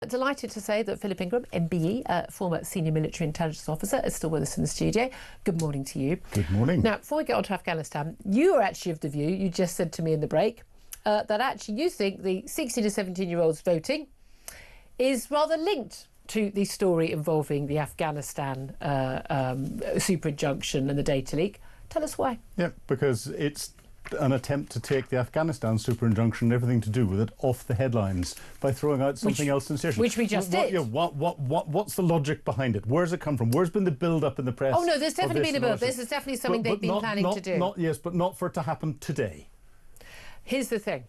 Delighted to say that Philip Ingram MBE, former senior military intelligence officer, is still with us in the studio. Good morning to you. Good morning. Now, before we get on to Afghanistan, you are actually of the view, you just said to me in the break, that actually you think the 16 to 17-year-olds voting is rather linked to the story involving the Afghanistan super injunction and the data leak. Tell us why. Yeah, because it's an attempt to take the Afghanistan super injunction and everything to do with it off the headlines by throwing out something else sensational. Which we just did. What's the logic behind it? Where's it come from? Where's been the build-up in the press? Oh no, there's definitely been a build-up. This is definitely something they've been planning to do. Yes, but not for it to happen today. Here's the thing.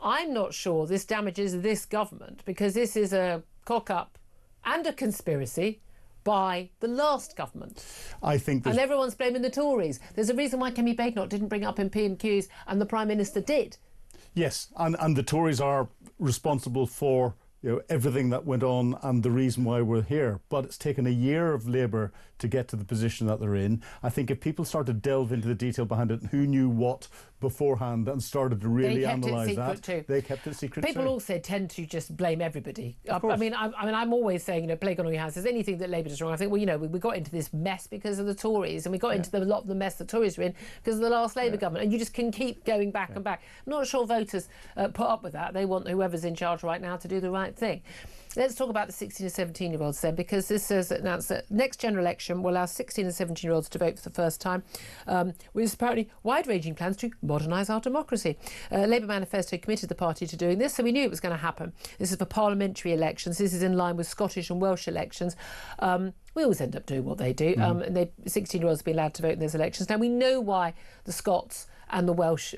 I'm not sure this damages this government because this is a cock-up and a conspiracy by the last government. I think and everyone's blaming the Tories. There's a reason why Kemi Badenoch didn't bring up in P&Qs and the Prime Minister did. Yes, and the Tories are responsible for everything that went on and the reason why we're here. But it's taken a year of Labour to get to the position that they're in. I think if people start to delve into the detail behind it, who knew what beforehand and started to really analyse that, they kept it secret. People also tend to just blame everybody. I mean, I'm always saying, plague on all your houses. There's anything that Labour does wrong. I think, well, we got into this mess because of the Tories, and we got into a lot of the mess the Tories were in because of the last Labour government, and you just can keep going back and back. I'm not sure voters put up with that. They want whoever's in charge right now to do the right thing. Let's talk about the 16 to 17-year-olds then, because this has announced that next general election will allow 16 and 17-year-olds to vote for the first time, with apparently wide-ranging plans to modernise our democracy. Labour manifesto committed the party to doing this, so we knew it was going to happen. This is for parliamentary elections. This is in line with Scottish and Welsh elections. We always end up doing what they do, and 16-year-olds will be allowed to vote in those elections. Now, we know why the Scots and the Welsh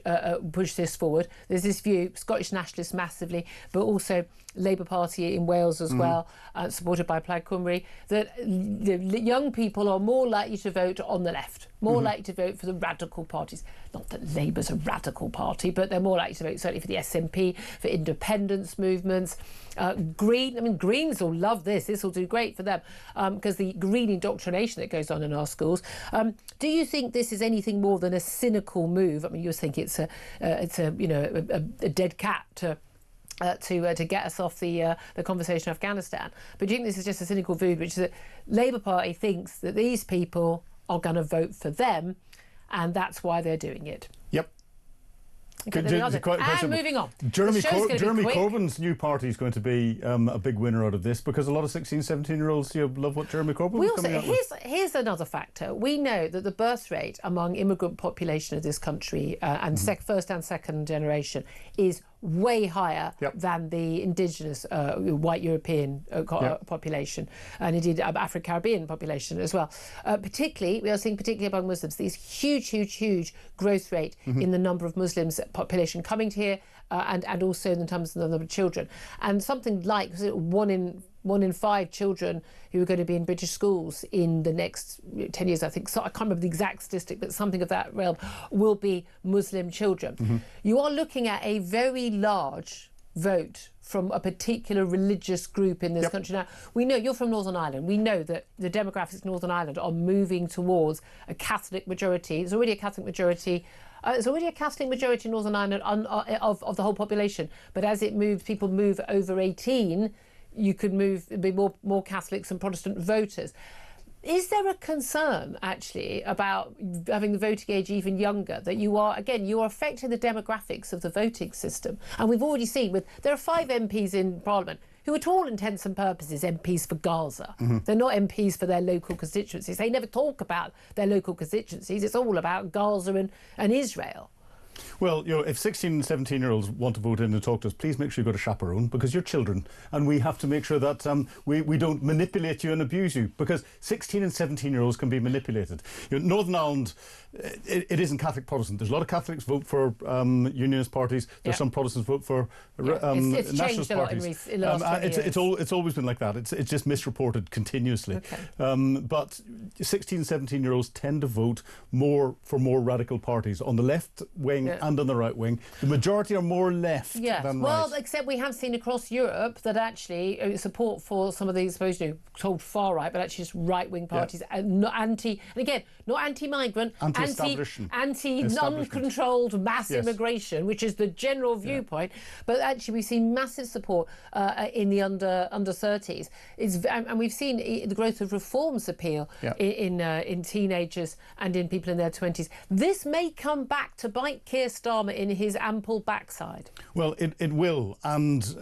push this forward. There's this view, Scottish nationalists massively, but also Labour Party in Wales as well, supported by Plaid Cymru, that the young people are more likely to vote on the left, more likely to vote for the radical parties. Not that Labour's a radical party, but they're more likely to vote certainly for the SNP, for independence movements. Greens will love this. This will do great for them because the green indoctrination that goes on in our schools. Do you think this is anything more than a cynical move? I mean, you think it's a dead cat to get us off the conversation of Afghanistan. But do you think this is just a cynical move, which is that Labour Party thinks that these people are going to vote for them, and that's why they're doing it? Yep. Okay, and moving on. Jeremy Corbyn's new party is going to be a big winner out of this because a lot of 16, 17-year-olds love what Jeremy Corbyn is coming out with. Here's another factor. We know that the birth rate among immigrant population of this country and first and second generation is way higher than the indigenous white European population, and indeed Afro-Caribbean population as well. We are seeing particularly among Muslims these huge growth rate in the number of Muslims population coming to here, and also in terms of the number of children. And something like one in 5 children who are going to be in British schools in the next 10 years, I think. So I can't remember the exact statistic, but something of that realm will be Muslim children. You are looking at a very large vote from a particular religious group in this country. Now, we know you're from Northern Ireland. We know that the demographics in Northern Ireland are moving towards a Catholic majority. There's already a Catholic majority. There's already a Catholic majority in Northern Ireland of the whole population. But as it moves, people move over 18, you could be more Catholics and Protestant voters. Is there a concern, actually, about having the voting age even younger, that you are affecting the demographics of the voting system? And we've already seen there are 5 MPs in Parliament who are, to all intents and purposes, MPs for Gaza. They're not MPs for their local constituencies. They never talk about their local constituencies. It's all about Gaza and Israel. Well, if 16 and 17-year-olds want to vote in and talk to us, please make sure you've got a chaperone, because you're children, and we have to make sure that we don't manipulate you and abuse you, because 16 and 17-year-olds can be manipulated. Northern Ireland, it isn't Catholic Protestant. There's a lot of Catholics vote for unionist parties. There's some Protestants vote for nationalist parties. It's always been like that. It's just misreported continuously. But 16 and 17-year-olds tend to vote for more radical parties on the left wing and on the right wing. The majority are more left than right. Well, except we have seen across Europe that actually support for some of these, supposed to told far right, but actually just right wing parties, and not anti, and again, not anti-migrant, anti-non-controlled mass immigration, which is the general viewpoint. But actually, we've seen massive support in the under 30s. And we've seen the growth of reforms appeal in teenagers and in people in their 20s. This may come back to bite Keir Starmer in his ample backside. Well, it will, and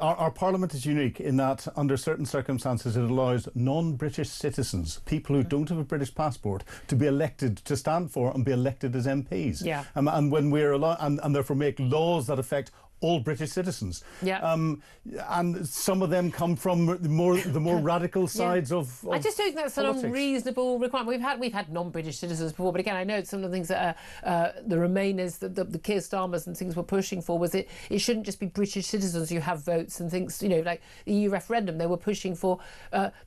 our Parliament is unique in that under certain circumstances it allows non-British citizens, people who don't have a British passport, to be elected, to stand for and be elected as MPs. And when we're allowed, and therefore make laws that affect all British citizens. And some of them come from the more radical sides of I just don't think that's politics. an unreasonable requirement. We've had non-British citizens before, but again, I know some of the things that the Remainers, the Keir Starmers and things were pushing for was it shouldn't just be British citizens who have votes and things, like the EU referendum, they were pushing for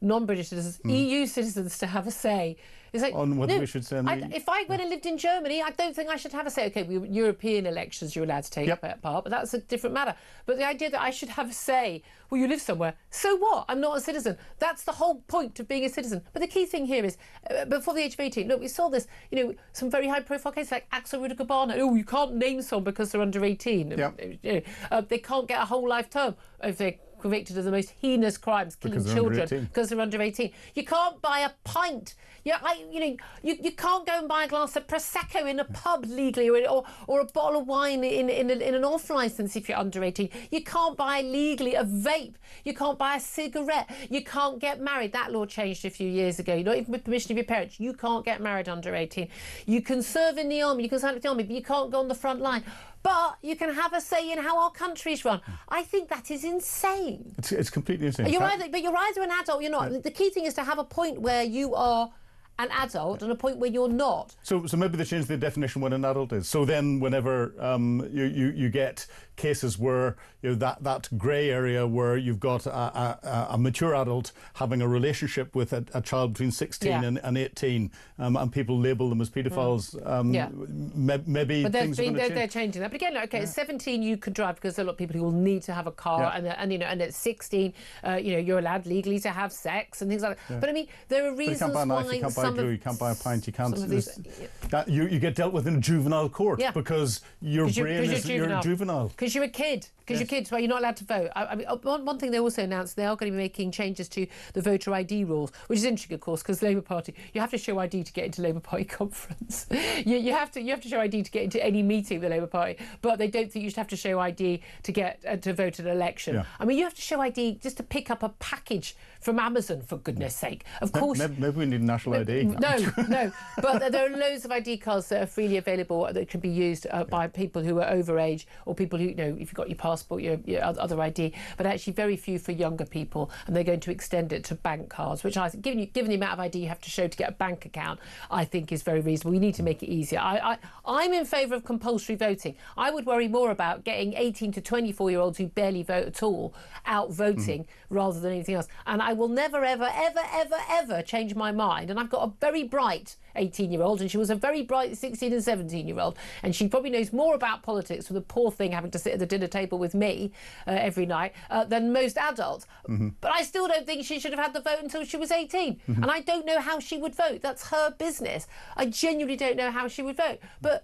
non-British citizens, EU citizens to have a say. It's like, on whether we should say if I went and lived in Germany, I don't think I should have a say. OK, European elections you're allowed to take part, but that's a different matter. But the idea that I should have a say, well, you live somewhere, so what? I'm not a citizen. That's the whole point of being a citizen. But the key thing here is, before the age of 18, look, we saw this, some very high-profile cases like Axel Rudiger-Barnett. Oh, you can't name someone because they're under 18. They can't get a whole life term if they're convicted of the most heinous crimes, killing children because they're under 18. You can't buy a pint. You can't go and buy a glass of Prosecco in a pub legally, or a bottle of wine in an off licence if you're under 18. You can't buy legally a vape. You can't buy a cigarette. You can't get married. That law changed a few years ago. Not even with permission of your parents. You can't get married under 18. You can serve in the army. You can sign up with the army, but you can't go on the front line. But you can have a say in how our country's run. I think that is insane. It's completely insane. You're either an adult, you're not. The key thing is to have a point where you are an adult and a point where you're not. So maybe they change the definition what an adult is. So then whenever you get cases where that grey area where you've got a mature adult having a relationship with a child between 16 and 18, and people label them as paedophiles, maybe but things are going to change. They're changing that. But again, at 17 you can drive because there are a lot of people who will need to have a car, and at 16, you're allowed legally to have sex and things like that. But I mean, there are reasons why you can't buy glue, you can't buy a pint, you can't. You get dealt with in a juvenile court because your brain is juvenile. Because you're a kid. Because you're kids, well, you're not allowed to vote. I mean, one thing they also announced, they are going to be making changes to the voter ID rules, which is interesting, of course, because the Labour Party, you have to show ID to get into Labour Party conference. you have to show ID to get into any meeting of the Labour Party, but they don't think you should have to show ID to get to vote at an election. Yeah. I mean, you have to show ID just to pick up a package from Amazon, for goodness sake. Of course. Maybe we need national ID. No. But there are loads of ID cards that are freely available that can be used by people who are over age, or people who, if you've got your passport, your other ID, but actually very few for younger people, and they're going to extend it to bank cards, which I think, given the amount of ID you have to show to get a bank account, I think is very reasonable. We need to make it easier. I'm in favour of compulsory voting. I would worry more about getting 18 to 24-year-olds who barely vote at all out voting rather than anything else. And I will never, ever, ever, ever, ever change my mind. And I've got a very bright 18-year-old, and she was a very bright 16 and 17-year-old, and she probably knows more about politics, with the poor thing having to sit at the dinner table with me every night, than most adults. But I still don't think she should have had the vote until she was 18. And I don't know how she would vote. That's her business. I genuinely don't know how she would vote. But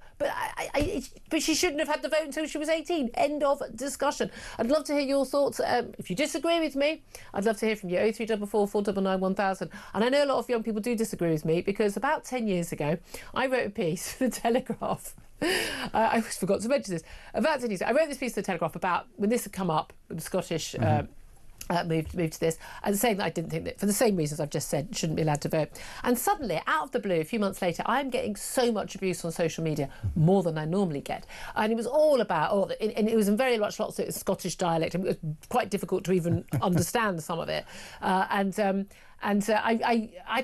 she shouldn't have had the vote until she was 18. End of discussion. I'd love to hear your thoughts. If you disagree with me, I'd love to hear from you. 0344 499 1000. And I know a lot of young people do disagree with me, because about 10 years ago, I wrote a piece for The Telegraph. I always forgot to mention this. About 10 years ago, I wrote this piece for The Telegraph about when this had come up, the Scottish moved to this, and saying that I didn't think that, for the same reasons I've just said, shouldn't be allowed to vote. And suddenly, out of the blue, a few months later, I'm getting so much abuse on social media, more than I normally get. And it was all about, and it was in very much lots of Scottish dialect, and it was quite difficult to even understand some of it. I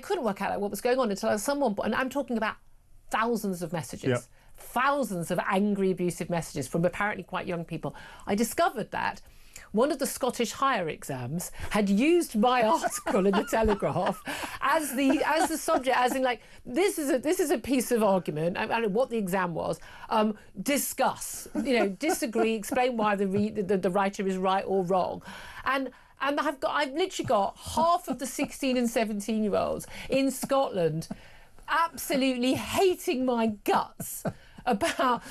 couldn't work out what was going on until someone, and I'm talking about thousands of messages, thousands of angry, abusive messages from apparently quite young people. I discovered that one of the Scottish higher exams had used my article in the Telegraph as the subject, as in like, this is a piece of argument. I don't know what the exam was. Discuss, disagree, explain why the writer is right or wrong, and I've literally got half of the 16 and 17-year-olds in Scotland absolutely hating my guts about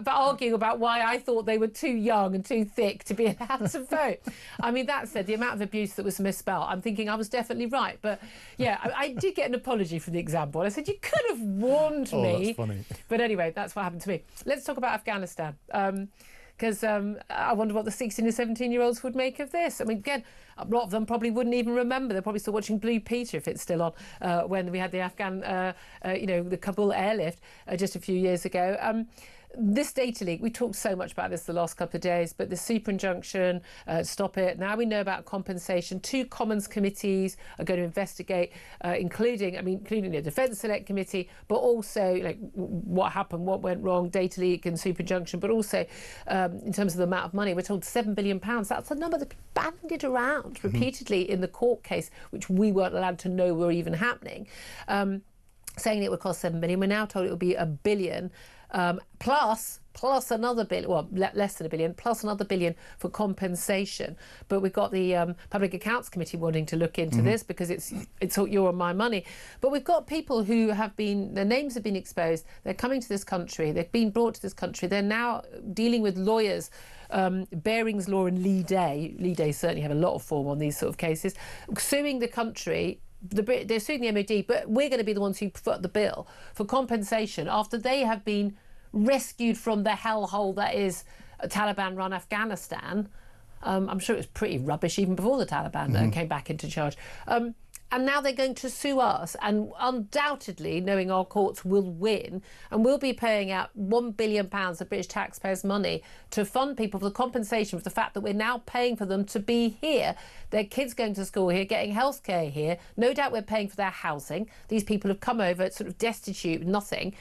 arguing about why I thought they were too young and too thick to be allowed to vote. I mean, that said, the amount of abuse that was misspelled, I'm thinking I was definitely right. But yeah, I did get an apology from the exam board. I said, you could have warned me. Oh, that's funny. But anyway, that's what happened to me. Let's talk about Afghanistan. Because I wonder what the 16 and 17-year-olds would make of this. I mean, again, a lot of them probably wouldn't even remember. They're probably still watching Blue Peter, if it's still on, when we had the Afghan, the Kabul airlift just a few years ago. This data leak, we talked so much about this the last couple of days, but the super injunction, stop it. Now we know about compensation. 2 Commons committees are going to investigate, including the Defence Select Committee, but also what happened, what went wrong, data leak and super injunction, but also in terms of the amount of money. We're told £7 billion. That's a number that's bandied around repeatedly in the court case, which we weren't allowed to know were even happening, saying it would cost $7 billion. We're now told it will be $1 billion. Plus another billion, well, less than $1 billion, plus another $1 billion for compensation. But we've got the Public Accounts Committee wanting to look into this because it's your and my money. But we've got people who their names have been exposed. They're coming to this country. They've been brought to this country. They're now dealing with lawyers, Barings Law and Lee Day. Lee Day certainly have a lot of form on these sort of cases, suing the country. They're suing the MOD, but we're going to be the ones who foot the bill for compensation after they have been rescued from the hellhole that is Taliban-run Afghanistan. I'm sure it was pretty rubbish even before the Taliban came back into charge. And now they're going to sue us, and undoubtedly, knowing our courts will win, and we'll be paying out £1 billion of British taxpayers' money to fund people for the compensation for the fact that we're now paying for them to be here. Their kids going to school here, getting healthcare here. No doubt we're paying for their housing. These people have come over sort of destitute, nothing.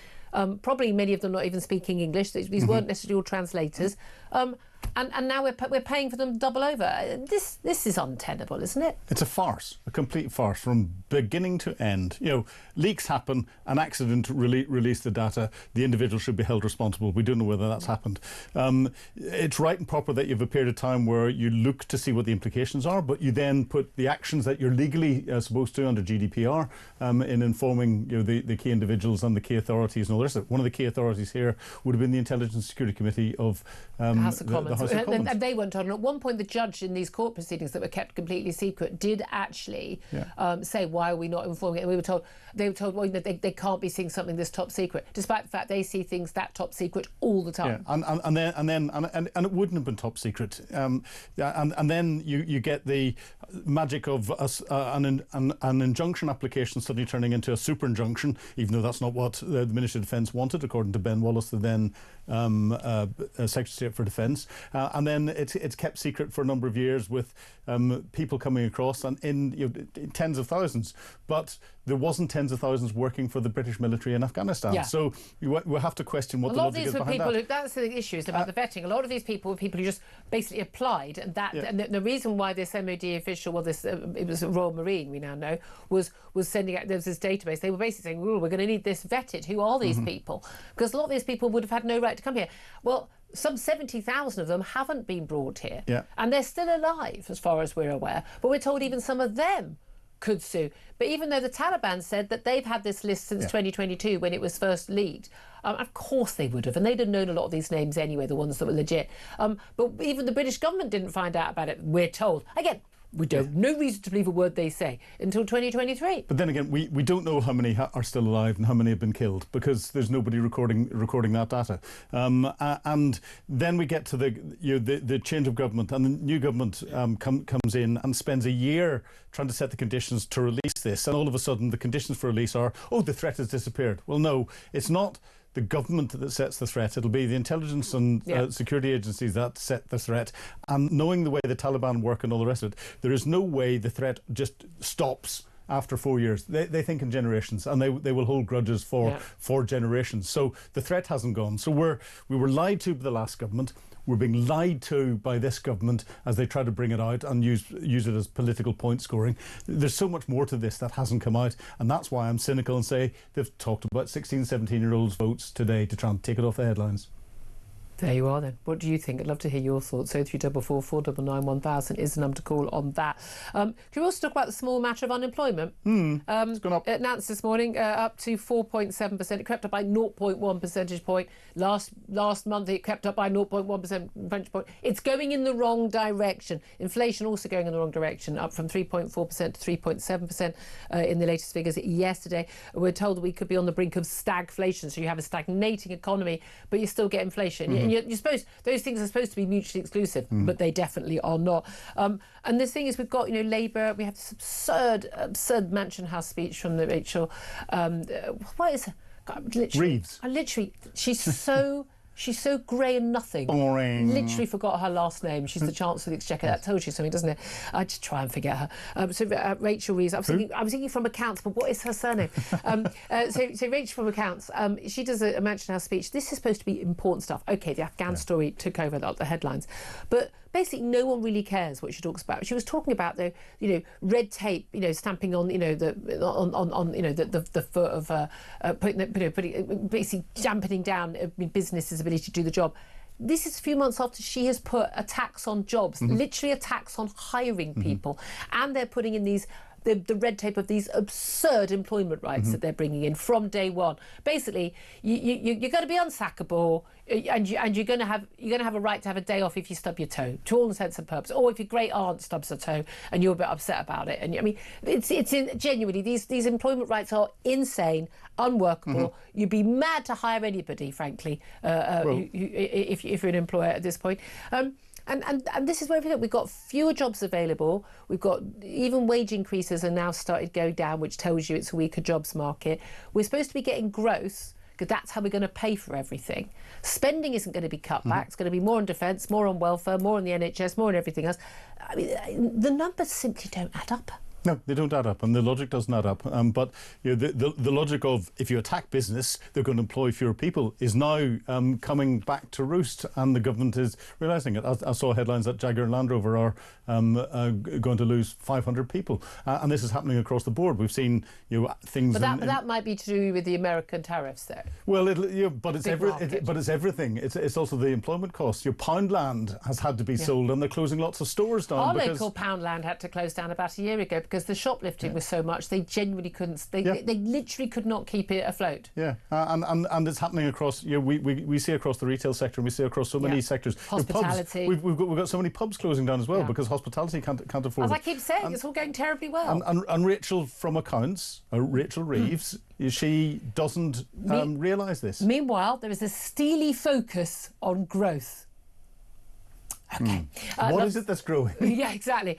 Probably many of them not even speaking English. These weren't necessarily all translators. And now we're paying for them double over. This is untenable, isn't it? It's a farce, a complete farce from beginning to end. Leaks happen, an accident release the data, the individual should be held responsible. We don't know whether that's happened. It's right and proper that you have a period of time where you look to see what the implications are, but you then put the actions that you're legally supposed to under GDPR in informing the key individuals and the key authorities and all the rest of it. One of the key authorities here would have been the Intelligence and Security Committee of the House of Commons. And they weren't told. And at one point, the judge in these court proceedings that were kept completely secret did actually say, "Why are we not informing it?" And they were told, well, they can't be seeing something this top secret, despite the fact they see things that top secret all the time. Yeah, and it wouldn't have been top secret. And then you get the magic of an injunction application suddenly turning into a super injunction, even though that's not what the Ministry of Defence wanted, according to Ben Wallace, the then Secretary of State for Defence. And then it's kept secret for a number of years with people coming across and in tens of thousands. But there wasn't tens of thousands working for the British military in Afghanistan. Yeah. So we have to question what the logic is behind that. That's the issue, is about the vetting. A lot of these people were people who just basically applied, and and the reason why this MOD official, well, it was Royal Marine, we now know, was sending out, there was this database. They were basically saying, we're going to need this vetted. Who are these people? Because a lot of these people would have had no right to come here. Well, some 70,000 of them haven't been brought here. Yeah. And they're still alive, as far as we're aware. But we're told even some of them could sue. But even though the Taliban said that they've had this list since 2022 when it was first leaked, of course they would have, and they'd have known a lot of these names anyway, the ones that were legit. But even the British government didn't find out about it, we're told. Again, we don't, no reason to believe a word they say until 2023. But then again, we don't know how many are still alive and how many have been killed, because there's nobody recording that data. And then we get to the change of government, and the new government comes in and spends a year trying to set the conditions to release this. And all of a sudden, the conditions for release are, the threat has disappeared. Well, no, it's not the government that sets the threat. It'll be the intelligence and security agencies that set the threat. And knowing the way the Taliban work and all the rest of it, there is no way the threat just stops after 4 years. They think in generations, and they will hold grudges for generations. So the threat hasn't gone. So we were lied to by the last government. We're being lied to by this government as they try to bring it out and use it as political point scoring. There's so much more to this that hasn't come out, and that's why I'm cynical and say they've talked about 16, 17-year-olds' votes today to try and take it off the headlines. There you are then. What do you think? I'd love to hear your thoughts. 0344 499 1000 is the number to call on that. Can we also talk about the small matter of unemployment? It's gone up. It announced this morning up to 4.7%. It crept up by 0.1 percentage point. Last month it crept up by 0.1 percentage point. It's going in the wrong direction. Inflation also going in the wrong direction, up from 3.4% to 3.7% in the latest figures yesterday. We're told that we could be on the brink of stagflation. So you have a stagnating economy, but you still get inflation. And you're supposed, those things are supposed to be mutually exclusive, but they definitely are not. And the thing is, we've got, Labour, we have this absurd Mansion House speech from the Rachel, what is her? Reeves. She's so grey and nothing. Boring. Literally forgot her last name. She's the Chancellor of the Exchequer. That tells you something, doesn't it? I just try and forget her. Rachel Reeves. I was thinking from accounts, but what is her surname? So Rachel from accounts. She does a Mansion House speech. This is supposed to be important stuff. Okay, the Afghan story took over the headlines, but basically no one really cares what she talks about. She was talking about the red tape, stamping on the foot of putting basically dampening down businesses' ability to do the job. This is a few months after she has put a tax on jobs, literally a tax on hiring people, and they're putting in the red tape of these absurd employment rights that they're bringing in from day one. Basically, you're going to be unsackable, and you're going to have a right to have a day off if you stub your toe, to all intents and purposes, or if your great aunt stubs her toe and you're a bit upset about it. And I mean, genuinely these employment rights are insane, unworkable. You'd be mad to hire anybody, frankly, if you're an employer at this point. And this is where we've got fewer jobs available. We've got even wage increases are now started going down, which tells you it's a weaker jobs market. We're supposed to be getting growth because that's how we're going to pay for everything. Spending isn't going to be cut back. It's going to be more on defence, more on welfare, more on the NHS, more on everything else. I mean, the numbers simply don't add up. No, they don't add up, and the logic doesn't add up. But the logic of if you attack business, they're going to employ fewer people is now coming back to roost, and the government is realising it. I saw headlines that Jaguar and Land Rover are going to lose 500 people, and this is happening across the board. We've seen things. But that might be to do with the American tariffs, though. Well, but it's everything. It's also the employment costs. Your Poundland has had to be sold, and they're closing lots of stores down. Our local Poundland had to close down about a year ago because the shoplifting was so much they genuinely couldn't. They literally could not keep it afloat. Yeah, and it's happening across. We see across the retail sector, and we see across so many sectors. Hospitality. Pubs, we've got so many pubs closing down as well because hospitality can't afford. As I keep saying, it's all going terribly well. And Rachel from accounts, Rachel Reeves, she doesn't realise this. Meanwhile, there is a steely focus on growth. Okay. What is it that's growing? Yeah, exactly.